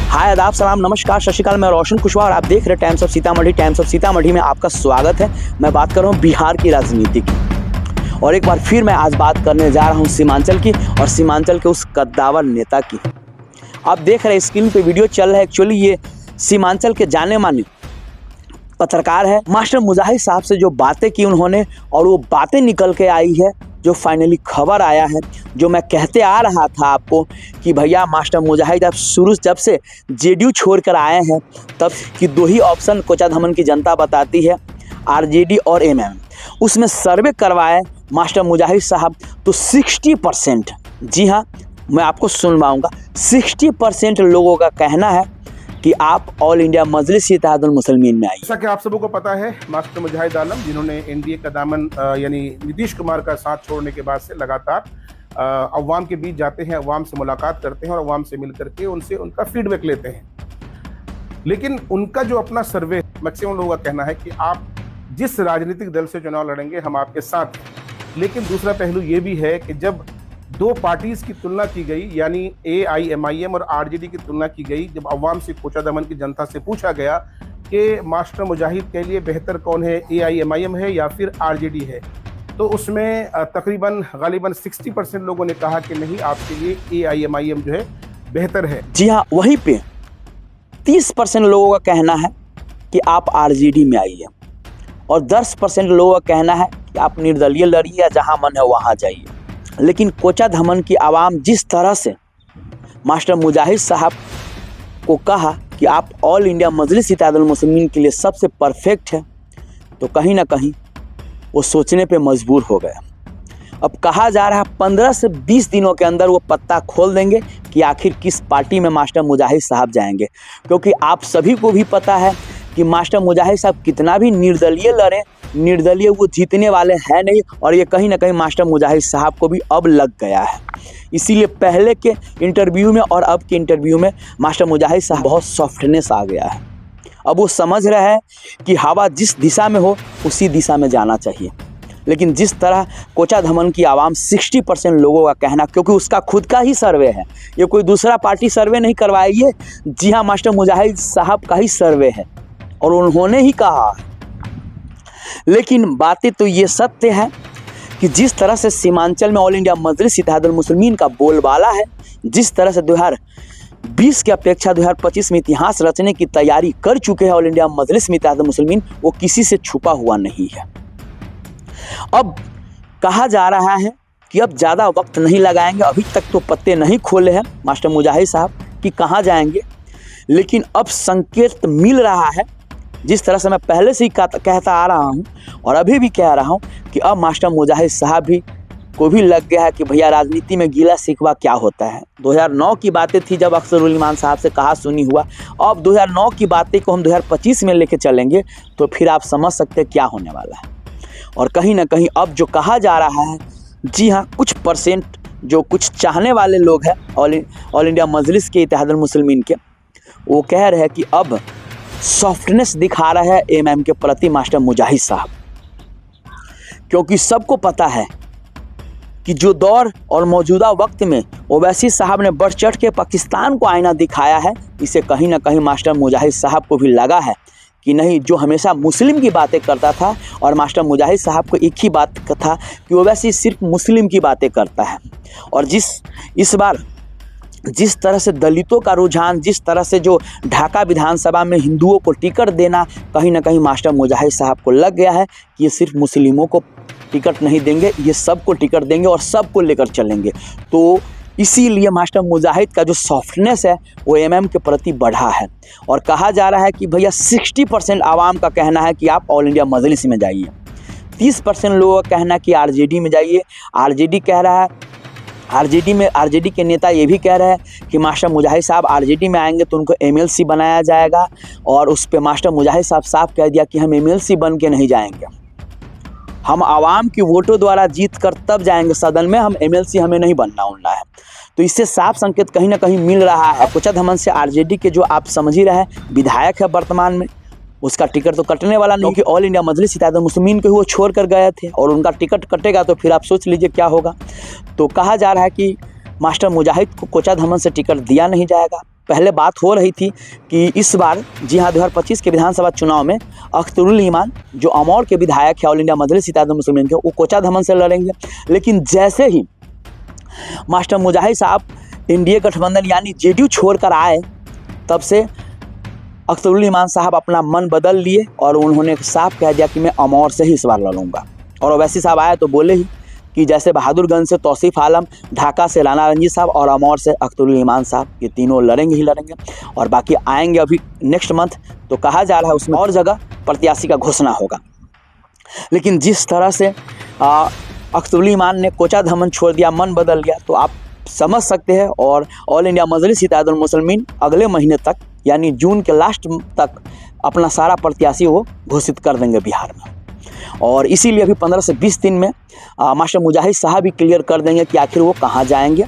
हाय आदाब सलाम नमस्कार सत श्री अकाल। मैं रोशन कुशवाहा और आप देख रहे times of Sitamarhi. Times of Sitamarhi में आपका स्वागत है। मैं बात कर रहा हूँ बिहार की राजनीति की और एक बार फिर मैं आज बात करने जा रहा हूँ सीमांचल की और सीमांचल के उस कद्दावर नेता की। आप देख रहे हैं स्क्रीन पे वीडियो चल रहा है। एक्चुअली ये सीमांचल के जाने माने पत्रकार है। मास्टर मुजाहिद साहब से जो बातें की उन्होंने और वो बातें निकल के आई है, जो फाइनली खबर आया है, जो मैं कहते आ रहा था आपको कि भैया मास्टर मुजाहिद अब शुरू जब से जेडीयू छोड़कर आए हैं तब की दो ही ऑप्शन कोचाधामन की जनता बताती है, आरजेडी और एमएम। उसमें सर्वे करवाए मास्टर मुजाहिद साहब तो 60%, जी हाँ मैं आपको सुनवाऊंगा, 60% लोगों का कहना है कि आप ऑल इंडिया मजलिस इत्तेहादुल मुस्लिमीन में आइए। जैसा कि आप सबों को पता है, मास्टर मुजाहिद आलम जिन्होंने एनडीए का दामन यानी नीतीश कुमार का साथ छोड़ने के बाद से लगातार अवाम के बीच जाते हैं, अवाम से मुलाकात करते हैं और अवाम से मिल करके उनसे उनका फीडबैक लेते हैं। लेकिन उनका जो अपना सर्वे, मैक्सिमम लोगों का कहना है कि आप जिस राजनीतिक दल से चुनाव लड़ेंगे हम आपके साथ हैं। लेकिन दूसरा पहलू ये भी है कि जब दो पार्टीज की तुलना की गई, यानी AIMIM और आरजेडी की तुलना की गई, जब अवाम से कोचाधामन की जनता से पूछा गया कि मास्टर मुजाहिद के लिए बेहतर कौन है, AIMIM है या फिर आरजेडी है, तो उसमें तकरीबन गालिबन 60% लोगों ने कहा कि नहीं, आपके लिए AIMIM जो है बेहतर है। जी हाँ, वहीं पे 30% लोगों का कहना है कि आप आरजेडी में आइए और 10% लोगों का कहना है कि आप निर्दलीय लड़िए या जहाँ मन है वहाँ जाइए। लेकिन कोचाधामन की आवाम जिस तरह से मास्टर मुजाहिद साहब को कहा कि आप ऑल इंडिया मजलिस इत्तेहादुल मुस्लिमीन के लिए सबसे परफेक्ट है, तो कहीं ना कहीं वो सोचने पे मजबूर हो गया। अब कहा जा रहा है 15 से 20 दिनों के अंदर वो पत्ता खोल देंगे कि आखिर किस पार्टी में मास्टर मुजाहिद साहब जाएंगे, क्योंकि आप सभी को भी पता है कि मास्टर मुजाहिद साहब कितना भी निर्दलीय लड़े, निर्दलीय वो जीतने वाले हैं नहीं, और ये कहीं ना कहीं मास्टर मुजाहिद साहब को भी अब लग गया है। इसीलिए पहले के इंटरव्यू में और अब के इंटरव्यू में मास्टर मुजाहिद साहब बहुत सॉफ्टनेस आ गया है। अब वो समझ रहे हैं कि हवा जिस दिशा में हो उसी दिशा में जाना चाहिए। लेकिन जिस तरह कोचाधामन की आवाम 60% लोगों का कहना, क्योंकि उसका खुद का ही सर्वे है, ये कोई दूसरा पार्टी सर्वे नहीं करवाई, जी हाँ मास्टर मुजाहिद साहब का ही सर्वे है और उन्होंने ही कहा। लेकिन बातें तो ये सत्य है कि जिस तरह से सीमांचल में ऑल इंडिया मजलिस इत्तेहादुल मुस्लिमीन का बोलबाला है, जिस तरह से 2020 की अपेक्षा 2025 में इतिहास रचने की तैयारी कर चुके हैं ऑल इंडिया मजलिस इत्तेहादुल मुस्लिमीन, वो किसी से छुपा हुआ नहीं है। अब कहा जा रहा है कि अब ज़्यादा वक्त नहीं लगाएंगे, अभी तक तो पत्ते नहीं खोले हैं मास्टर मुजाहिद साहब कि कहाँ जाएंगे, लेकिन अब संकेत मिल रहा है, जिस तरह से मैं पहले से ही कहता आ रहा हूँ और अभी भी कह रहा हूँ कि अब मास्टर मुजाहिद साहब भी को भी लग गया है कि भैया राजनीति में गीला शिकवा क्या होता है। 2009 की बातें थी जब अख्तरुल ईमान साहब से कहा सुनी हुआ, अब 2009 की बातें को हम 2025 में लेके चलेंगे तो फिर आप समझ सकते हैं क्या होने वाला है। और कहीं ना कहीं अब जो कहा जा रहा है, जी हाँ कुछ परसेंट जो कुछ चाहने वाले लोग हैं ऑल इंडिया मजलिस के इत्तेहादुल मुस्लिमीन के, वो कह रहे हैं कि अब सॉफ्टनेस दिखा रहा है एमएम के प्रति मास्टर मुजाहिद साहब, क्योंकि सबको पता है कि जो दौर और मौजूदा वक्त में ओवैसी साहब ने बढ़ चढ़ के पाकिस्तान को आईना दिखाया है, इसे कहीं ना कहीं मास्टर मुजाहिद साहब को भी लगा है कि नहीं, जो हमेशा मुस्लिम की बातें करता था और मास्टर मुजाहिद साहब को एक ही बात था कि ओवैसी सिर्फ मुस्लिम की बातें करता है। और इस बार जिस तरह से दलितों का रुझान, जिस तरह से जो ढाका विधानसभा में हिंदुओं को टिकट देना, कहीं ना कहीं मास्टर मुजाहिद साहब को लग गया है कि ये सिर्फ मुस्लिमों को टिकट नहीं देंगे, ये सबको टिकट देंगे और सबको लेकर चलेंगे। तो इसीलिए मास्टर मुजाहिद का जो सॉफ्टनेस है वो एमएम के प्रति बढ़ा है। और कहा जा रहा है कि भैया 60% आवाम का कहना है कि आप ऑल इंडिया मजलिस में जाइए, 30% लोगों का कहना है कि आरजेडी में जाइए। आरजेडी कह रहा है, आरजेडी के नेता ये भी कह रहे हैं कि मास्टर मुजाहिद साहब आरजेडी में आएंगे तो उनको MLC बनाया जाएगा, और उस पर मास्टर मुजाहिद साहब साफ कह दिया कि हम MLC बन के नहीं जाएंगे, हम आवाम की वोटों द्वारा जीत कर तब जाएंगे सदन में, हम MLC हमें नहीं बनना है। तो इससे साफ संकेत कहीं ना कहीं मिल रहा है। कोचाधामन से आरजेडी के जो आप समझ ही रहे हैं विधायक है वर्तमान में, उसका टिकट तो कटने वाला नहीं, क्योंकि ऑल इंडिया मजलिस इत्तेहादुल मुस्लिमीन को वो छोड़ कर गए थे और उनका टिकट कटेगा तो फिर आप सोच लीजिए क्या होगा। तो कहा जा रहा है कि मास्टर मुजाहिद को कोचाधामन से टिकट दिया नहीं जाएगा, पहले बात हो रही थी कि इस बार जी हाँ 2025 के विधानसभा चुनाव में अख्तरुल ईमान जो अमौर के विधायक है ऑल इंडिया मजलिस इत्तेहादुल मुस्लिमीन के, वो कोचा धमन से लड़ेंगे। लेकिन जैसे ही मास्टर मुजाहिद साहब इंडिया गठबंधन यानी जेडीयू छोड़कर आए, तब से अख्तरुल ईमान साहब अपना मन बदल लिए और उन्होंने साफ कह दिया कि मैं अमौर से ही इस बार लड़ूंगा। और ओवैसी साहब आए तो बोले ही कि जैसे बहादुरगंज से तौसीफ आलम, ढाका से राना रंजीत साहब और अमौर से अख्तरुल ईमान साहब, ये तीनों लड़ेंगे ही लड़ेंगे। और बाकी आएंगे अभी नेक्स्ट मंथ, तो कहा जा रहा है उसमें और जगह प्रत्याशी का घोषणा होगा। लेकिन जिस तरह से अख्तरुल ईमान ने कोचा धमन छोड़ दिया, मन बदल गया, तो आप समझ सकते हैं। और ऑल इंडिया मजलिस इत्तेहादुल मुस्लिमीन अगले महीने तक यानी जून के लास्ट तक अपना सारा प्रत्याशी वो घोषित कर देंगे बिहार में। और इसीलिए अभी 15 से 20 दिन में मास्टर मुजाहिद साहब भी क्लियर कर देंगे कि आखिर वो कहाँ जाएंगे,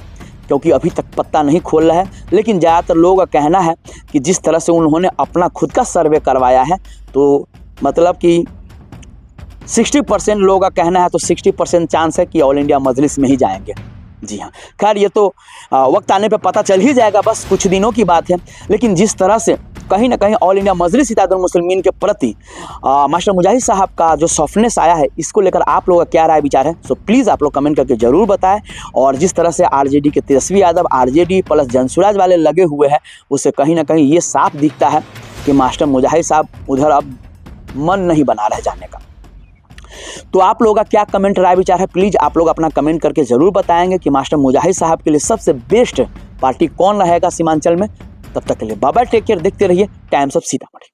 क्योंकि अभी तक पत्ता नहीं खोल रहा है। लेकिन ज़्यादातर लोगों का कहना है कि जिस तरह से उन्होंने अपना खुद का सर्वे करवाया है, तो मतलब कि 60% लोगों का कहना है, तो 60% चांस है कि ऑल इंडिया मजलिस में ही जाएंगे। जी हाँ, खैर ये तो वक्त आने पे पता चल ही जाएगा, बस कुछ दिनों की बात है। लेकिन जिस तरह से कहीं ना कहीं ऑल इंडिया मजलिस इत्तेहादुल मुस्लिमीन के प्रति मास्टर मुजाहिद साहब का जो सॉफ्टनेस आया है, इसको लेकर आप लोगों का क्या राय विचार है, सो प्लीज़ आप लोग कमेंट करके ज़रूर बताएं। और जिस तरह से आरजेडी के तेजस्वी यादव, आरजेडी प्लस जनसुराज वाले लगे हुए हैं, उससे कहीं ना कहीं ये साफ दिखता है कि मास्टर मुजाहिद साहब उधर अब मन नहीं बना रहे जाने का। तो आप लोगों का क्या कमेंट राय विचार है, प्लीज़ आप लोग अपना कमेंट करके ज़रूर बताएंगे कि मास्टर मुजाहिद साहब के लिए सबसे बेस्ट पार्टी कौन रहेगा सीमांचल में। तब तक के लिए बाय बाय, टेक केयर, देखते रहिए टाइम्स ऑफ सीतामढ़ी।